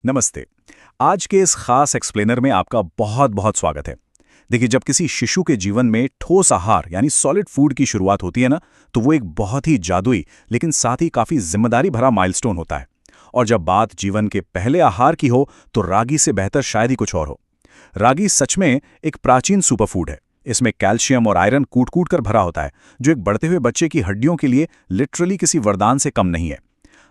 नमस्ते। आज के इस खास एक्सप्लेनर में आपका बहुत बहुत स्वागत है। देखिए, जब किसी शिशु के जीवन में ठोस आहार यानी सॉलिड फूड की शुरुआत होती है ना, तो वो एक बहुत ही जादुई लेकिन साथ ही काफ़ी जिम्मेदारी भरा माइलस्टोन होता है। और जब बात जीवन के पहले आहार की हो, तो रागी से बेहतर शायद ही कुछ और हो। रागी सच में एक प्राचीन सुपरफूड है। इसमें कैल्शियम और आयरन कूट कूट कर भरा होता है, जो एक बढ़ते हुए बच्चे की हड्डियों के लिए लिटरली किसी वरदान से कम नहीं है।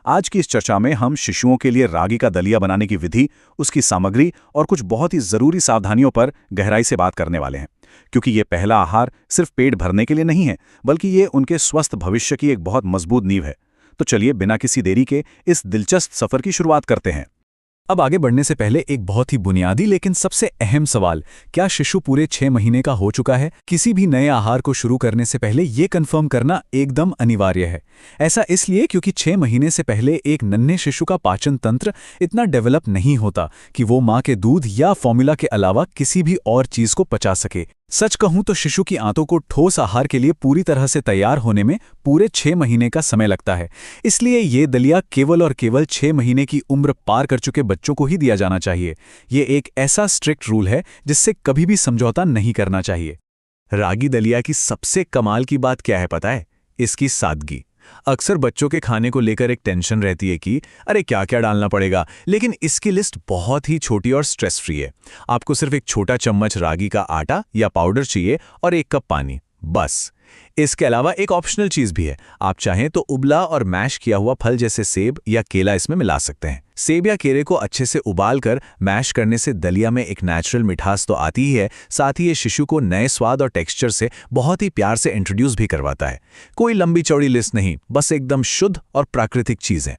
आज की इस चर्चा में हम शिशुओं के लिए रागी का दलिया बनाने की विधि, उसकी सामग्री और कुछ बहुत ही ज़रूरी सावधानियों पर गहराई से बात करने वाले हैं। क्योंकि ये पहला आहार सिर्फ पेट भरने के लिए नहीं है, बल्कि ये उनके स्वस्थ भविष्य की एक बहुत मजबूत नींव है। तो चलिए बिना किसी देरी के इस दिलचस्प सफ़र की शुरुआत करते हैं। अब आगे बढ़ने से पहले एक बहुत ही बुनियादी लेकिन सबसे अहम सवाल, क्या शिशु पूरे 6 महीने का हो चुका है? किसी भी नए आहार को शुरू करने से पहले ये कंफर्म करना एकदम अनिवार्य है। ऐसा इसलिए क्योंकि 6 महीने से पहले एक नन्हे शिशु का पाचन तंत्र इतना डेवलप नहीं होता कि वो माँ के दूध या फॉर्मूला के अलावा किसी भी और चीज़ को पचा सके। सच कहूं तो शिशु की आंतों को ठोस आहार के लिए पूरी तरह से तैयार होने में पूरे 6 महीने का समय लगता है। इसलिए ये दलिया केवल और केवल 6 महीने की उम्र पार कर चुके बच्चों को ही दिया जाना चाहिए। ये एक ऐसा स्ट्रिक्ट रूल है जिससे कभी भी समझौता नहीं करना चाहिए। रागी दलिया की सबसे कमाल की बात क्या है पता है? इसकी सादगी। अक्सर बच्चों के खाने को लेकर एक टेंशन रहती है कि अरे क्या क्या डालना पड़ेगा, लेकिन इसकी लिस्ट बहुत ही छोटी और स्ट्रेस फ्री है। आपको सिर्फ एक छोटा चम्मच रागी का आटा या पाउडर चाहिए और 1 कप पानी, बस। इसके अलावा एक ऑप्शनल चीज़ भी है। आप चाहें तो उबला और मैश किया हुआ फल जैसे सेब या केला इसमें मिला सकते हैं। सेब या केले को अच्छे से उबाल कर मैश करने से दलिया में एक नेचुरल मिठास तो आती ही है, साथ ही ये शिशु को नए स्वाद और टेक्सचर से बहुत ही प्यार से इंट्रोड्यूस भी करवाता है। कोई लंबी चौड़ी लिस्ट नहीं, बस एकदम शुद्ध और प्राकृतिक चीज़ें।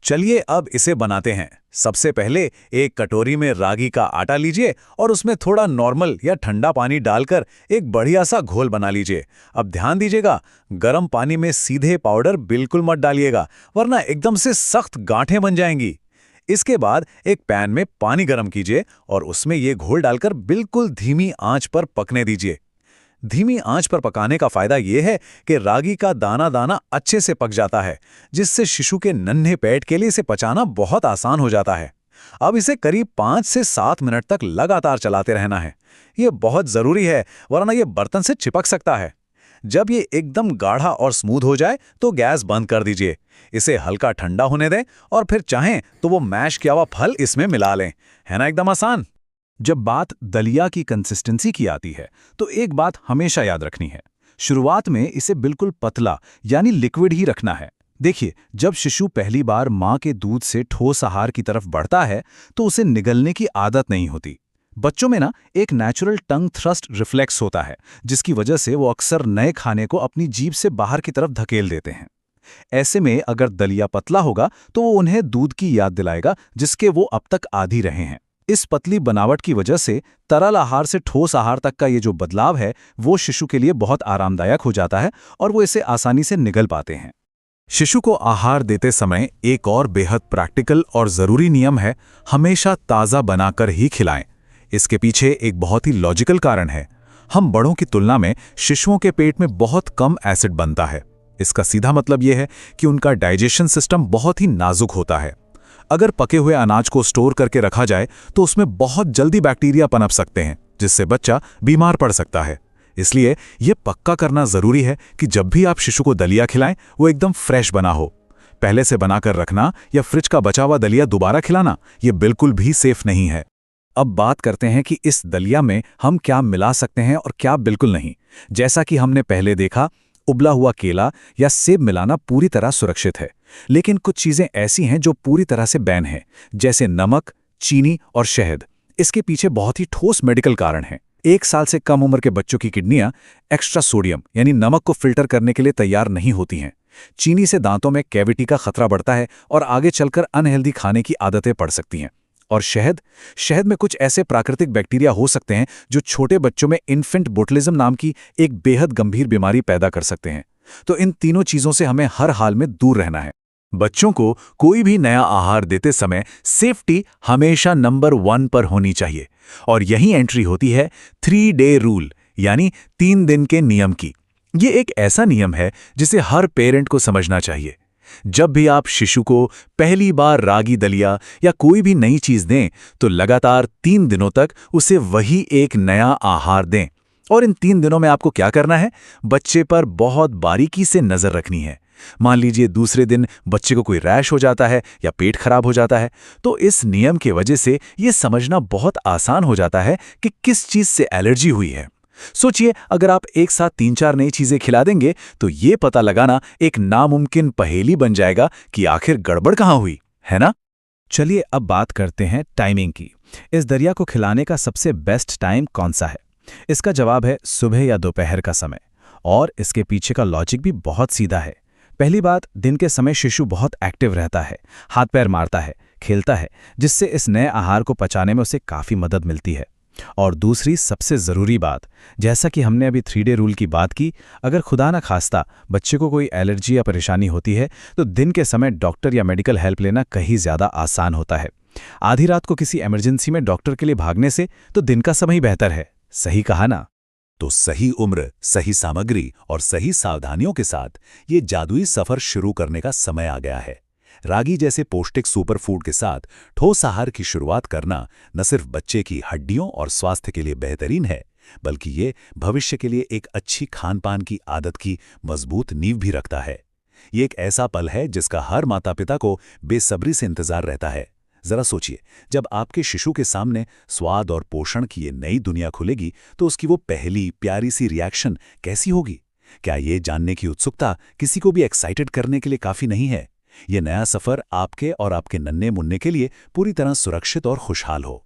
चलिए अब इसे बनाते हैं। सबसे पहले एक कटोरी में रागी का आटा लीजिए और उसमें थोड़ा नॉर्मल या ठंडा पानी डालकर एक बढ़िया सा घोल बना लीजिए। अब ध्यान दीजिएगा, गर्म पानी में सीधे पाउडर बिल्कुल मत डालिएगा, वरना एकदम से सख्त गांठें बन जाएंगी। इसके बाद एक पैन में पानी गर्म कीजिए और उसमें ये घोल डालकर बिल्कुल धीमी आंच पर पकने दीजिए। धीमी आंच पर पकाने का फायदा यह है कि रागी का दाना दाना अच्छे से पक जाता है, जिससे शिशु के नन्हे पेट के लिए इसे पचाना बहुत आसान हो जाता है। अब इसे करीब 5 से 7 मिनट तक लगातार चलाते रहना है। यह बहुत ज़रूरी है, वरना यह बर्तन से चिपक सकता है। जब ये एकदम गाढ़ा और स्मूथ हो जाए तो गैस बंद कर दीजिए। इसे हल्का ठंडा होने दें और फिर चाहें तो वो मैश किया हुआ फल इसमें मिला लें। है ना एकदम आसान। जब बात दलिया की कंसिस्टेंसी की आती है, तो एक बात हमेशा याद रखनी है। शुरुआत में इसे बिल्कुल पतला यानी लिक्विड ही रखना है। देखिए, जब शिशु पहली बार माँ के दूध से ठोस आहार की तरफ बढ़ता है, तो उसे निगलने की आदत नहीं होती। बच्चों में ना एक नेचुरल टंग थ्रस्ट रिफ्लेक्स होता है, जिसकी वजह से वो अक्सर नए खाने को अपनी जीभ से बाहर की तरफ धकेल देते हैं। ऐसे में अगर दलिया पतला होगा, तो वो उन्हें दूध की याद दिलाएगा, जिसके वो अब तक आदी रहे हैं। इस पतली बनावट की वजह से तरल आहार से ठोस आहार तक का ये जो बदलाव है, वो शिशु के लिए बहुत आरामदायक हो जाता है और वो इसे आसानी से निगल पाते हैं। शिशु को आहार देते समय एक और बेहद प्रैक्टिकल और ज़रूरी नियम है, हमेशा ताज़ा बनाकर ही खिलाएं। इसके पीछे एक बहुत ही लॉजिकल कारण है। हम बड़ों की तुलना में शिशुओं के पेट में बहुत कम एसिड बनता है। इसका सीधा मतलब यह है कि उनका डाइजेशन सिस्टम बहुत ही नाजुक होता है। अगर पके हुए अनाज को स्टोर करके रखा जाए तो उसमें बहुत जल्दी बैक्टीरिया पनप सकते हैं, जिससे बच्चा बीमार पड़ सकता है। इसलिए यह पक्का करना ज़रूरी है कि जब भी आप शिशु को दलिया खिलाएं, वो एकदम फ्रेश बना हो। पहले से बनाकर रखना या फ्रिज का बचा हुआ दलिया दोबारा खिलाना, ये बिल्कुल भी सेफ नहीं है। अब बात करते हैं कि इस दलिया में हम क्या मिला सकते हैं और क्या बिल्कुल नहीं। जैसा कि हमने पहले देखा, उबला हुआ केला या सेब मिलाना पूरी तरह सुरक्षित है, लेकिन कुछ चीज़ें ऐसी हैं जो पूरी तरह से बैन हैं, जैसे नमक, चीनी और शहद। इसके पीछे बहुत ही ठोस मेडिकल कारण हैं। 1 साल से कम उम्र के बच्चों की किडनियां एक्स्ट्रा सोडियम यानी नमक को फिल्टर करने के लिए तैयार नहीं होती हैं। चीनी से दांतों में कैविटी का खतरा बढ़ता है और आगे चलकर अनहेल्दी खाने की आदतें पड़ सकती हैं। और शहद में कुछ ऐसे प्राकृतिक बैक्टीरिया हो सकते हैं जो छोटे बच्चों में इन्फेंट बोटुलिज्म नाम की एक बेहद गंभीर बीमारी पैदा कर सकते हैं। तो इन तीनों चीज़ों से हमें हर हाल में दूर रहना है। बच्चों को कोई भी नया आहार देते समय सेफ्टी हमेशा नंबर 1 पर होनी चाहिए, और यही एंट्री होती है 3 डे रूल यानी 3 दिन के नियम की। ये एक ऐसा नियम है जिसे हर पेरेंट को समझना चाहिए। जब भी आप शिशु को पहली बार रागी दलिया या कोई भी नई चीज़ दें, तो लगातार 3 दिनों तक उसे वही एक नया आहार दें। और इन 3 दिनों में आपको क्या करना है? बच्चे पर बहुत बारीकी से नज़र रखनी है। मान लीजिए दूसरे दिन बच्चे को कोई रैश हो जाता है या पेट खराब हो जाता है, तो इस नियम की वजह से ये समझना बहुत आसान हो जाता है कि किस चीज़ से एलर्जी हुई है। सोचिए, अगर आप एक साथ 3-4 नई चीज़ें खिला देंगे, तो ये पता लगाना एक नामुमकिन पहेली बन जाएगा कि आखिर गड़बड़ कहाँ हुई, है ना? चलिए अब बात करते हैं टाइमिंग की। इस दलिया को खिलाने का सबसे बेस्ट टाइम कौन सा है? इसका जवाब है सुबह या दोपहर का समय। और इसके पीछे का लॉजिक भी बहुत सीधा है। पहली बात, दिन के समय शिशु बहुत एक्टिव रहता है, हाथ पैर मारता है, खेलता है, जिससे इस नए आहार को पचाने में उसे काफ़ी मदद मिलती है। और दूसरी सबसे ज़रूरी बात, जैसा कि हमने अभी 3 डे रूल की बात की, अगर खुदा न खास्ता बच्चे को कोई एलर्जी या परेशानी होती है, तो दिन के समय डॉक्टर या मेडिकल हेल्प लेना कहीं ज़्यादा आसान होता है। आधी रात को किसी इमरजेंसी में डॉक्टर के लिए भागने से तो दिन का समय ही बेहतर है। सही कहा ना? तो सही उम्र, सही सामग्री और सही सावधानियों के साथ ये जादुई सफर शुरू करने का समय आ गया है। रागी जैसे पौष्टिक सुपरफूड के साथ ठोस आहार की शुरुआत करना न सिर्फ बच्चे की हड्डियों और स्वास्थ्य के लिए बेहतरीन है, बल्कि ये भविष्य के लिए एक अच्छी खान-पान की आदत की मजबूत नींव भी रखता है। ये एक ऐसा पल है जिसका हर माता-पिता को बेसब्री से इंतजार रहता है। जरा सोचिए, जब आपके शिशु के सामने स्वाद और पोषण की ये नई दुनिया खुलेगी, तो उसकी वो पहली प्यारी सी रिएक्शन कैसी होगी? क्या ये जानने की उत्सुकता किसी को भी एक्साइटेड करने के लिए काफ़ी नहीं है? ये नया सफ़र आपके और आपके नन्हे मुन्ने के लिए पूरी तरह सुरक्षित और खुशहाल हो।